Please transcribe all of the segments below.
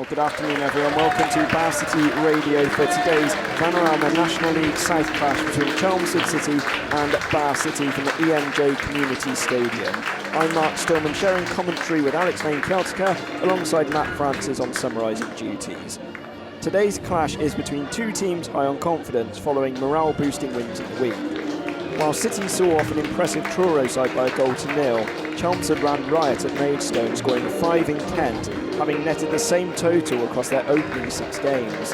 good afternoon everyone. Welcome to 𝗛𝗚𝗚 City Radio for today's Panorama National League South clash between Chelmsford City and 𝗛𝗚𝗚 City from the EMJ Community Stadium. I'm Mark Stillman, sharing commentary with Lane-Kieltyka alongside Matt Francis on summarising duties. Today's clash is between two teams high on confidence following morale-boosting wins in the week. While City saw off an impressive Truro side by a 1-0, Chelmsford ran riot at Maidstone, scoring 5 in Kent, having netted the same total across their opening 6 games.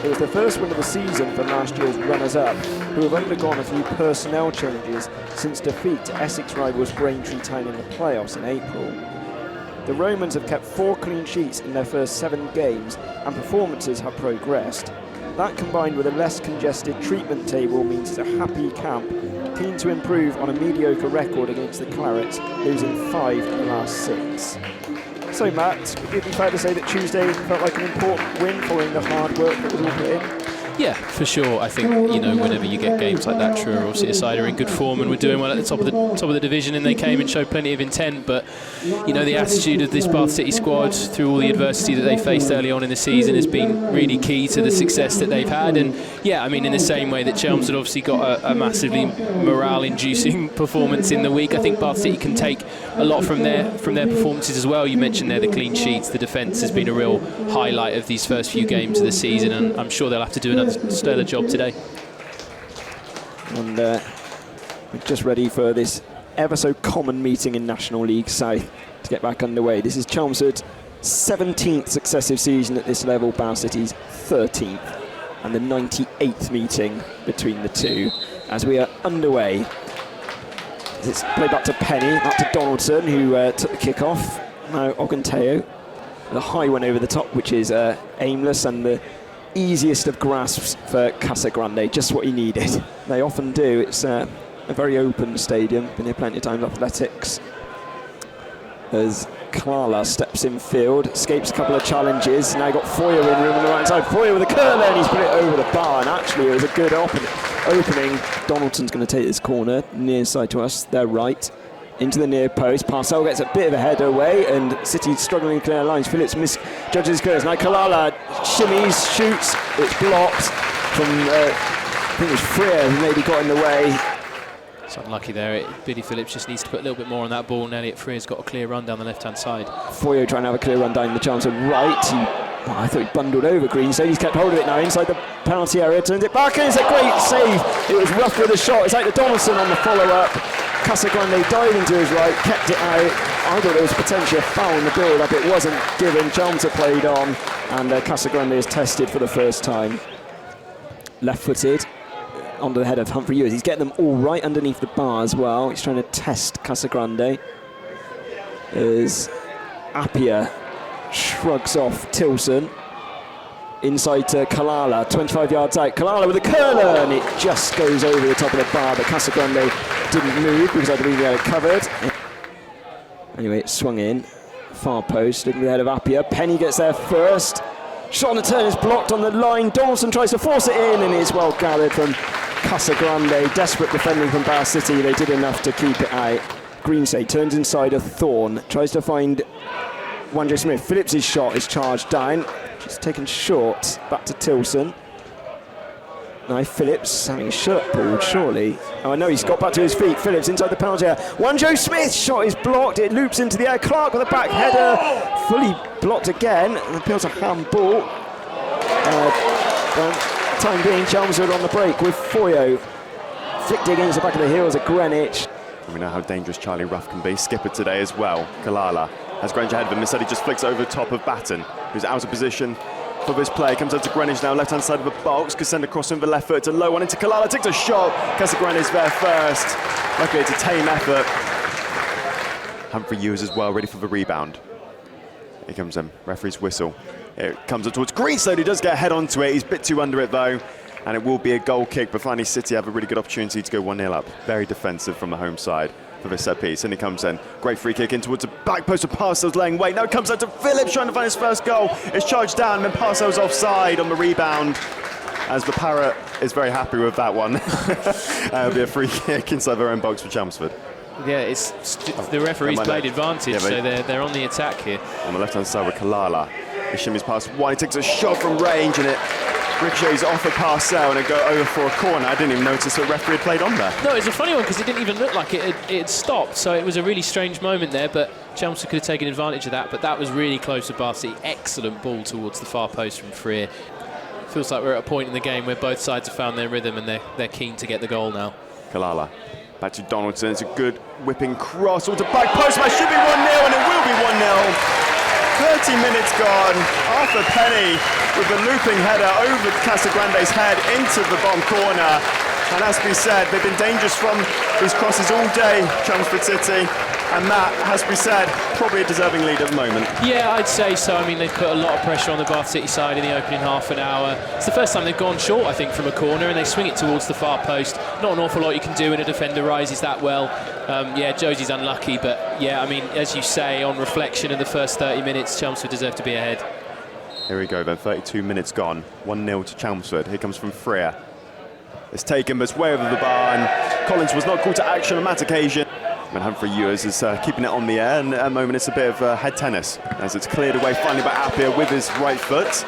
It was the first win of the season for last year's runners-up, who have undergone a few personnel changes since defeat to Essex rivals Braintree Town in the playoffs in April. The Romans have kept 4 clean sheets in their first 7 games, and performances have progressed. That, combined with a less congested treatment table, means it's a happy camp, keen to improve on a mediocre record against the Clarets, losing 5 in the last 6. So Matt, would it be fair to say that Tuesday felt like an important win following the hard work that was all put in? Yeah, for sure. I think, you know, whenever you get games like that, Truro obviously a side are in good form and we're doing well at the top of the division, and they came and showed plenty of intent. But you know, the attitude of this 𝗛𝗚𝗚 City squad through all the adversity that they faced early on in the season has been really key to the success that they've had. And yeah, I mean, in the same way that Chelmsford obviously got a massively morale-inducing performance in the week, I think 𝗛𝗚𝗚 City can take a lot from their performances as well. You mentioned there the clean sheets. The defence has been a real highlight of these first few games of the season, and I'm sure they'll have to do another stellar job today. And we're just ready for this ever so common meeting in National League South to get back underway. This is Chelmsford's 17th successive season at this level, 𝗛𝗚𝗚 City's 13th, and the 98th meeting between the two as we are underway. It's played back to Penny, back to Donaldson, who took the kick-off. Now 𝗛𝗚𝗚𝗛𝗚𝗚, the high one over the top, which is aimless, and the easiest of grasps for 𝗛𝗚𝗏, just what he needed. They often do. It's a very open stadium, been here plenty of times, athletics. As 𝗛𝗏𝗏 steps in field, escapes a couple of challenges, now got Foyer in room on the right side. Foyer with a curler, and he's put it over the bar, and actually it was a good opening. Donaldson's going to take this corner, near side to us, their right, into the near post. Parcell gets a bit of a header away, and City struggling to clear lines. Phillips misjudges his clearance. Now 𝗛𝗏𝗏 shimmies, shoots, it's blocked from, I think it was Freer who maybe got in the way. It's unlucky there. Billy Phillips just needs to put a little bit more on that ball, and Elliot Freer's got a clear run down the left-hand side. Foyer trying to have a clear run down the Chelmsford right. I thought he bundled over Greenside. He's kept hold of it now inside the penalty area, turns it back, and it's a great save. It was rough with a shot. It's like the Donaldson on the follow-up. 𝗛𝗚𝗏𝗏 dived into his right, kept it out. I thought there was potentially a foul in the build-up. It wasn't given. Chelmsford played on, and 𝗛𝗚𝗏𝗏 is tested for the first time. Left-footed onto the head of Humphrey Ewers. He's getting them all right underneath the bar as well. He's trying to test 𝗛𝗚𝗏𝗏. As Appiah shrugs off Tilson. Inside to 𝗛𝗏𝗏𝗏, 25 yards out. 𝗛𝗏𝗏𝗏 with a curler, and it just goes over the top of the bar, but 𝗛𝗚𝗏𝗏𝗏 didn't move because I believe they had it covered. Anyway, it swung in. Far post, looking at the head of Appiah. Penny gets there first. Shot on the turn is blocked on the line. Donaldson tries to force it in, and it's well gathered from 𝗛𝗚𝗏𝗏𝗏. Desperate defending from 𝗛𝗚 City. They did enough to keep it out. Greenside turns inside a Thorn, tries to find Wanjo Smith. Phillips' shot is charged down. It's taken short, back to Tilson. Now Phillips having his shirt pulled, surely. Oh no, he's got back to his feet. Phillips inside the penalty area. Wanjo Smith's shot is blocked, it loops into the air. Clark with a back header, fully blocked again. And appeals a handball. Time being, Chelmsford on the break with Foyer. Flicked against the back of the heels of Greenwich. We know how dangerous Charlie Ruff can be. Skipper today as well. 𝗛𝗏𝗏𝗏 has Granger ahead of him. Missetti just flicks over top of Batten, who's out of position for this play. Comes out to Greenwich now, left-hand side of the box. Could send across him with the left foot. It's a low one into 𝗛𝗏𝗏𝗏. Takes a shot. 𝗛𝗚𝗏𝗏𝗏 is there first. Luckily, it's a tame effort. Humphrey Ewers as well, ready for the rebound. Here comes him. Referee's whistle. It comes up towards Greenside, who does get a head onto it. He's a bit too under it, though. And it will be a goal kick, but finally City have a really good opportunity to go 1-0 up. Very defensive from the home side for this set piece. And he comes in. Great free kick in towards the back post of Parcells laying weight. Now it comes out to Phillips trying to find his first goal. It's charged down, and then Parcells offside on the rebound. As the Parrot is very happy with that one. It'll be a free kick inside their own box for Chelmsford. Yeah, it's the referee's played advantage, so they're on the attack here. On the left-hand side with 𝗛𝗏𝗏𝗏𝗏. He shimmies past one, he takes a shot from range and it ricochets off a Parcell and it go over for a corner. I didn't even notice the referee had played on there. No, it was a funny one because it didn't even look like it had stopped, so it was a really strange moment there, but Chelmsford could have taken advantage of that, but that was really close to Bath City. Excellent ball towards the far post from 𝗚𝗏𝗏. Feels like we're at a point in the game where both sides have found their rhythm and they're keen to get the goal now. 𝗛𝗚𝗏 back to Donaldson. It's a good whipping cross onto back post. Match should be 1-0 and it will be 1-0. 30 minutes gone. Arthur Penny with a looping header over Casagrande's head into the bottom corner. And as we said, they've been dangerous from these crosses all day, Chelmsford City. And that, has to be said, probably a deserving lead at the moment. Yeah, I'd say so. I mean, they've put a lot of pressure on the Bath City side in the opening half an hour. It's the first time they've gone short, I think, from a corner, and they swing it towards the far post. Not an awful lot you can do when a defender rises that well. Yeah, Josie's unlucky, but yeah, I mean, as you say, on reflection in the first 30 minutes, Chelmsford deserve to be ahead. Here we go then, 32 minutes gone. 1-0 to Chelmsford. Here comes from 𝗚𝗏𝗏. It's taken, but it's way over the bar, and Collins was not called to action on that occasion. And Humphrey-Ewers is keeping it on the air, and at the moment it's a bit of head tennis as it's cleared away finally by 𝗏𝗏𝗏 with his right foot.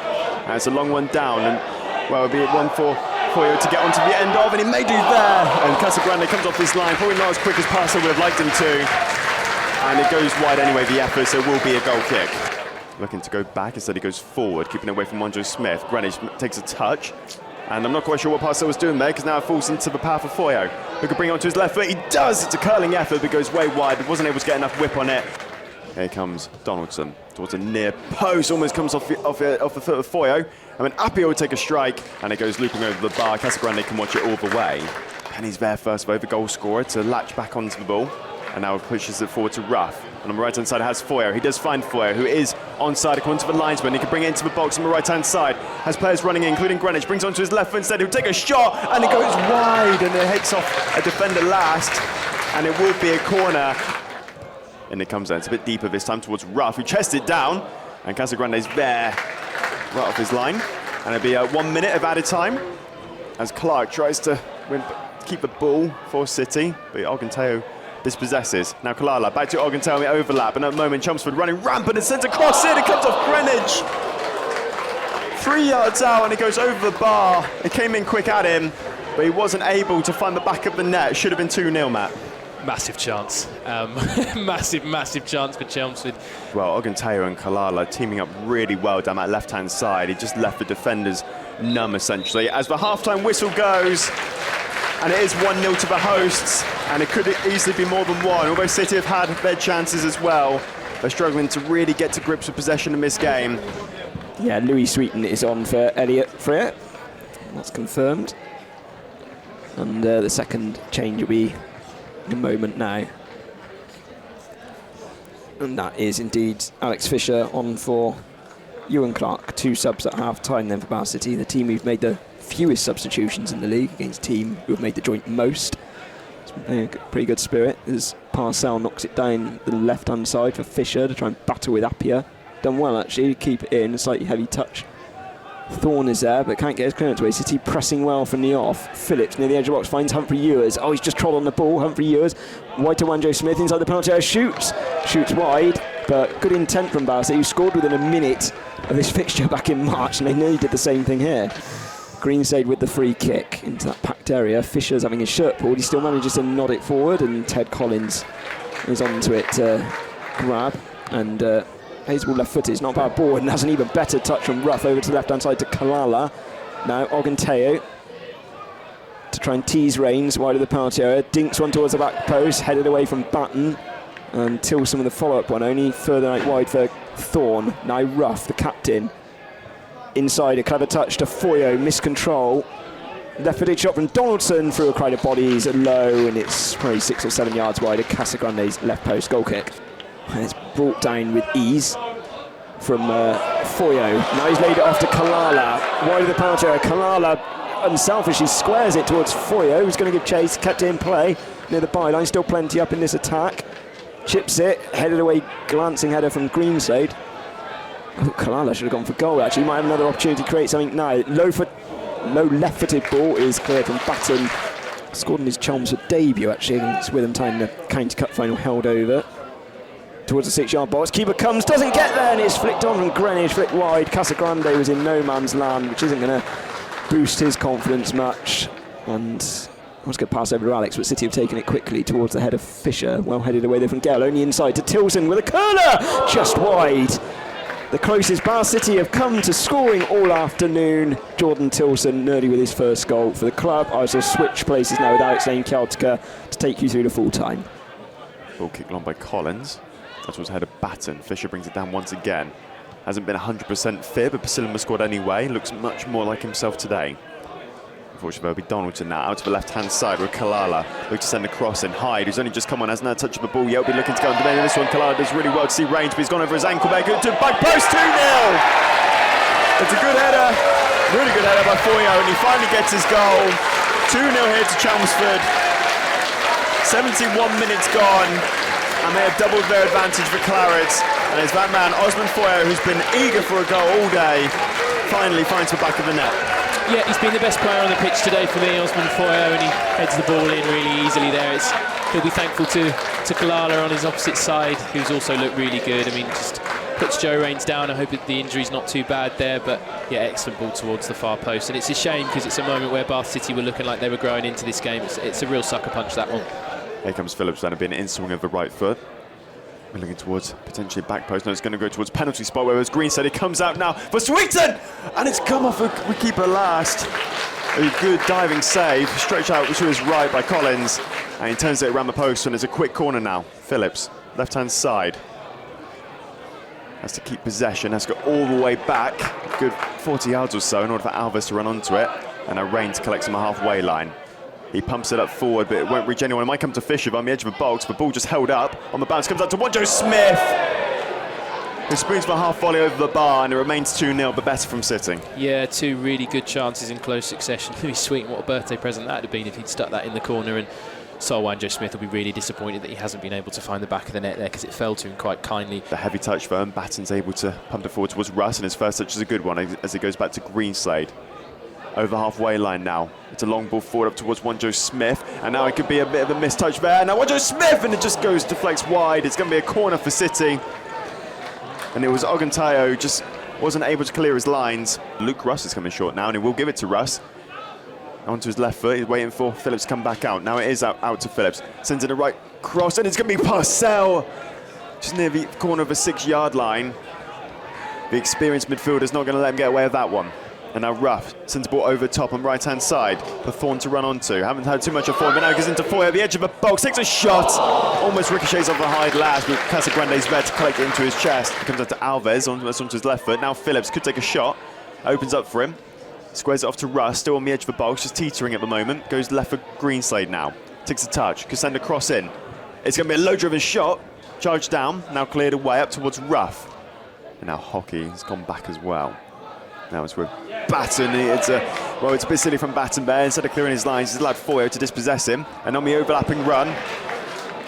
And it's a long one down, and well, it'll be one for 𝗏𝗏𝗏 to get onto the end of, and he may do there. And Casagrande comes off this line, probably not as quick as Parcell would have liked him to. And it goes wide anyway, the effort, so it will be a goal kick. Looking to go back, instead he goes forward, keeping away from Monjo Smith. Greenwich takes a touch. And I'm not quite sure what Parcell was doing there, because now it falls into the path of 𝗏𝗏𝗏, who could bring it onto his left foot. He does! It's a curling effort, but goes way wide, but wasn't able to get enough whip on it. Here comes Donaldson towards a near post, almost comes off the foot of 𝗏𝗏𝗏. And then 𝗏𝗏𝗏 will take a strike, and it goes looping over the bar. Casagrande can watch it all the way. Penny's there first, though, the goal scorer, to latch back onto the ball. And now pushes it forward to Ruff. And on the right-hand side has 𝗏𝗏𝗏. He does find 𝗏𝗏𝗏, who is onside according to the linesman. He can bring it into the box on the right-hand side. Has players running in, including Greenwich. Brings it onto his left foot instead. He'll take a shot, and it goes wide, and it hits off a defender last. And it will be a corner. And it comes down. It's a bit deeper this time towards Ruff, who chests it down. And Casagrande's there, right off his line. And it'll be 1 minute of added time as Clark tries to keep the ball for City. But 𝗏𝗏𝗏𝗏 dispossesses. Now 𝗛𝗏𝗏𝗏 back to 𝗏𝗏𝗏𝗏 in the overlap, and at the moment Chelmsford running rampant and sends a cross in. It comes off Greenwich. 3 yards out, and it goes over the bar. It came in quick at him, but he wasn't able to find the back of the net. It should have been 2-0, Matt. Massive chance. Massive chance for Chelmsford. Well, 𝗏𝗏𝗏𝗏 and 𝗛𝗏𝗏 teaming up really well down that left-hand side. He just left the defenders numb, essentially. As the half-time whistle goes, and it is 1-0 to the hosts, and it could easily be more than one. Although City have had their chances as well, they're struggling to really get to grips with possession in this game. Yeah, Louis Sweeten is on for Elliot 𝗏𝗏𝗏𝗏. That's confirmed. And the second change will be in a moment now. And that is indeed Alex Fisher on for Ewan Clark. 2 subs at half-time then for Bath City, the team who've made the fewest substitutions in the league against team who have made the joint most. It's a pretty good spirit as Parcell knocks it down the left-hand side for Fisher to try and battle with 𝗏𝗏𝗏𝗏. Done well, actually, keep it in, a slightly heavy touch. Thorne is there, but can't get his clearance away. City pressing well from the off. Phillips near the edge of the box finds Humphrey-Ewers. Oh, he's just trod on the ball. Humphrey-Ewers wide to Wanjo Smith inside the penalty area. Shoots wide, but good intent from Bath City, who scored within a minute of this fixture back in March, and they nearly did the same thing here. Greenside with the free kick into that packed area. Fisher's having his shirt pulled. He still manages to nod it forward, and Ted Collins is onto it to grab. And Hazel left-footed. It's not a bad ball, and has an even better touch from Ruff over to the left-hand side to 𝗛𝗏𝗏𝗏. Now 𝗏𝗏𝗏𝗏 to try and tease Reigns wide of the penalty area. Dinks one towards the back post, headed away from Batten. And Tilson with the follow-up one, only further out wide for Thorne. Now Ruff, the captain. Inside, a clever touch to 𝗏𝗏𝗏𝗏, miscontrol. Left-footed shot from Donaldson through a crowd of bodies, low, and it's probably 6 or 7 yards wide of Casagrande's left post goal kick. And it's brought down with ease from 𝗏𝗏𝗏𝗏. Now he's laid it off to 𝗛𝗏𝗏𝗏, wide of the penalty area. 𝗛𝗏𝗏𝗏 unselfishly squares it towards 𝗏𝗏𝗏𝗏, who's going to give chase, kept it in play near the byline, still plenty up in this attack. Chips it, headed away, glancing header from Greenside. Oh, 𝗛𝗏𝗏𝗏𝗏 should have gone for goal, actually. Might have another opportunity to create something now. Low left-footed ball is cleared from Batten. Scored in his Chelmsford debut, actually, against Witham Town in the County Cup final, held over. towards the 6-yard box. Keeper comes, doesn't get there, and it's flicked on from Greenwich, flicked wide. 𝗛𝗚𝗛𝗚𝗛𝗧𝗦 was in no man's land, which isn't going to boost his confidence much. And I was going to pass over to Alex, but City have taken it quickly towards the head of Fisher. Well headed away there from Gale, only inside to Tilson with a curler, just wide. The closest Bath City have come to scoring all afternoon. Jordan Tilson nearly with his first goal for the club. I shall switch places now with Alex Lane-Kieltyka to take you through the full time. Ball kicked long by Collins. That was head of Batten. Fisher brings it down once again. Hasn't been 100% fit, but Stillman scored anyway. Looks much more like himself today. Unfortunately, it'll be Donaldson now out to the left-hand side with 𝗛𝗚𝗚𝗛𝗚𝗛𝗚. Look to send across and Hyde, who's only just come on, hasn't had a touch of the ball yet. Will be looking to go and demand this one. 𝗛𝗚𝗚𝗛𝗚𝗛𝗚 does really well to see range, but he's gone over his ankle there. Good to back post, 2-0. It's a good header, really good header by Foyo, and he finally gets his goal. 2-0 here to Chelmsford. 71 minutes gone, and they have doubled their advantage for Claret. And it's that man, Osman Foyo, who's been eager for a goal all day, finally finds the back of the net. Yeah, he's been the best player on the pitch today for me, Osman Foyo, and he heads the ball in really easily there. He'll be thankful to 𝗛𝗚𝗚𝗛𝗚𝗛𝗚 on his opposite side, who's also looked really good. I mean, just puts Joe Rains down. I hope that the injury's not too bad there, but yeah, excellent ball towards the far post. And it's a shame because it's a moment where Bath City were looking like they were growing into this game. It's a real sucker punch, that one. Here comes Phillips, that'll be an in-swing of the right foot. We're looking towards potentially back post. No, it's going to go towards penalty spot where it's Green said he comes out now for Sweeton, and it's come off a keeper last. A good diving save, stretched out to his right by Collins, and he turns it around the post, and it's a quick corner now. Phillips, left-hand side, has to keep possession, has to go all the way back, a good 40 yards or so in order for Alves to run onto it, and now Rains collects him a halfway line. He pumps it up forward, but it won't reach anyone. It might come to Fisher on the edge of the box. The ball just held up on the bounce. Comes out to Wanjo Smith, who spoons for a half volley over the bar, and it remains 2-0, but better from sitting. Yeah, two really good chances in close succession. Louis Sweet, what a birthday present that would have been if he'd stuck that in the corner. And so Wanjo Smith will be really disappointed that he hasn't been able to find the back of the net there because it fell to him quite kindly. The heavy touch for him. Batten's able to pump it forward towards Russ, and his first touch is a good one as he goes back to Greenslade. Over halfway line now. It's a long ball forward up towards Wanjo Smith, and now it could be a bit of a mistouch there. Now Wanjo Smith, and it just goes, deflects wide. It's going to be a corner for City. And it was 𝗛𝗚𝗛𝗚𝗛𝗚𝗛 who just wasn't able to clear his lines. Luke Russ is coming short now, and he will give it to Russ. Onto his left foot, he's waiting for Phillips to come back out. Now it is out to Phillips. Sends it a right cross, and it's going to be Parcell, just near the corner of the 6-yard line. The experienced midfielder's not going to let him get away with that one. And now Ruff sends the ball over top on right-hand side for Thorne to run onto. Haven't had too much of Thorne, but now he goes into Foy at the edge of the box, takes a shot, almost ricochets off the high last, but 𝗛𝗚𝗛𝗛𝗚𝗛𝗚's there to collect it into his chest. It comes out to Alves, onto his left foot. Now Phillips could take a shot, opens up for him, squares it off to Russ, still on the edge of the box, just teetering at the moment. Goes left for Greenslade now, takes a touch, could send a cross in. It's going to be a low-driven shot, charged down, now cleared away up towards Ruff. And now Hockey has gone back as well. Now it's with Batten. It's a bit silly from Batten there. Instead of clearing his lines, he's allowed Foyo to dispossess him. And on the overlapping run,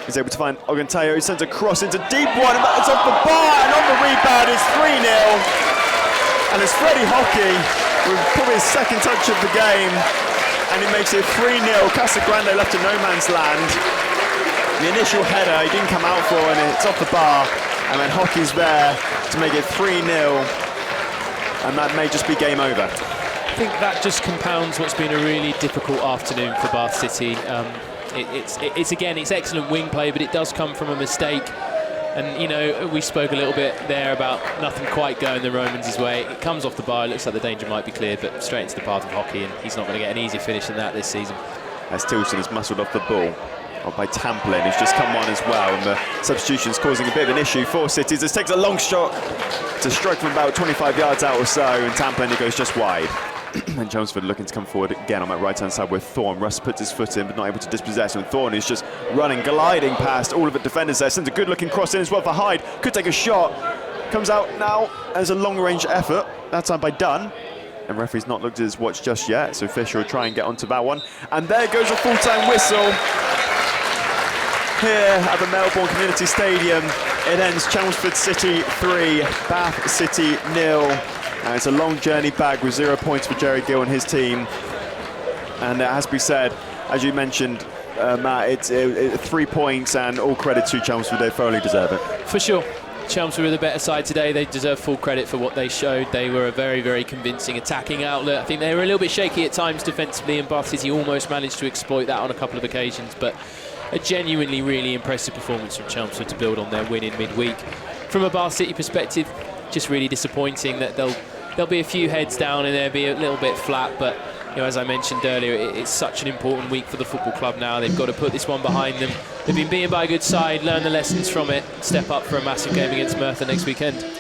he's able to find 𝗛𝗚𝗛𝗚𝗛𝗚𝗛𝗚. He sends a cross into deep one, and it's off the bar. And on the rebound, it's 3-0. And it's Freddie Hockey with probably his second touch of the game, and he makes it 3-0. 𝗛𝗚𝗛𝗛𝗚𝗛𝗚 left to no man's land. The initial header he didn't come out for, and it's off the bar. And then Hockey's there to make it 3-0. And that may just be game over. I think that just compounds what's been a really difficult afternoon for Bath City. It's excellent wing play, but it does come from a mistake. And, you know, we spoke a little bit there about nothing quite going the Romans' way. It comes off the bar, it looks like the danger might be cleared, but straight into the path of Hockey, and he's not going to get an easier finish than that this season. As Tilson has muscled off the ball. By Tamplin, who's just come on as well, and the substitution's causing a bit of an issue for City. This takes a long shot to strike from about 25 yards out or so, and Tamplin, it goes just wide. And Chelmsford looking to come forward again on that right-hand side with Thorne. Russ puts his foot in, but not able to dispossess, and Thorne is just running, gliding past all of the defenders there. Sends a good-looking cross in as well for Hyde. Could take a shot. Comes out now as a long-range effort, that time by Dunn. And referee's not looked at his watch just yet, so Fisher will try and get onto that one. And there goes a full-time whistle. Here at the Melbourne Community Stadium, it ends Chelmsford City 3, Bath City 0. And it's a long journey back with 0 points for Jerry Gill and his team. And it has to be said, as you mentioned, Matt, it's 3 points and all credit to Chelmsford. They thoroughly deserve it. For sure. Chelmsford were the better side today. They deserve full credit for what they showed. They were a very, very convincing attacking outlet. I think they were a little bit shaky at times defensively, and Bath City almost managed to exploit that on a couple of occasions. But a genuinely really impressive performance from Chelmsford to build on their win in midweek. From a Bath City perspective, just really disappointing that there'll be a few heads down and they'll be a little bit flat. But as I mentioned earlier, it's such an important week for the football club now. They've got to put this one behind them. They've been beaten by a good side, learn the lessons from it, step up for a massive game against Merthyr next weekend.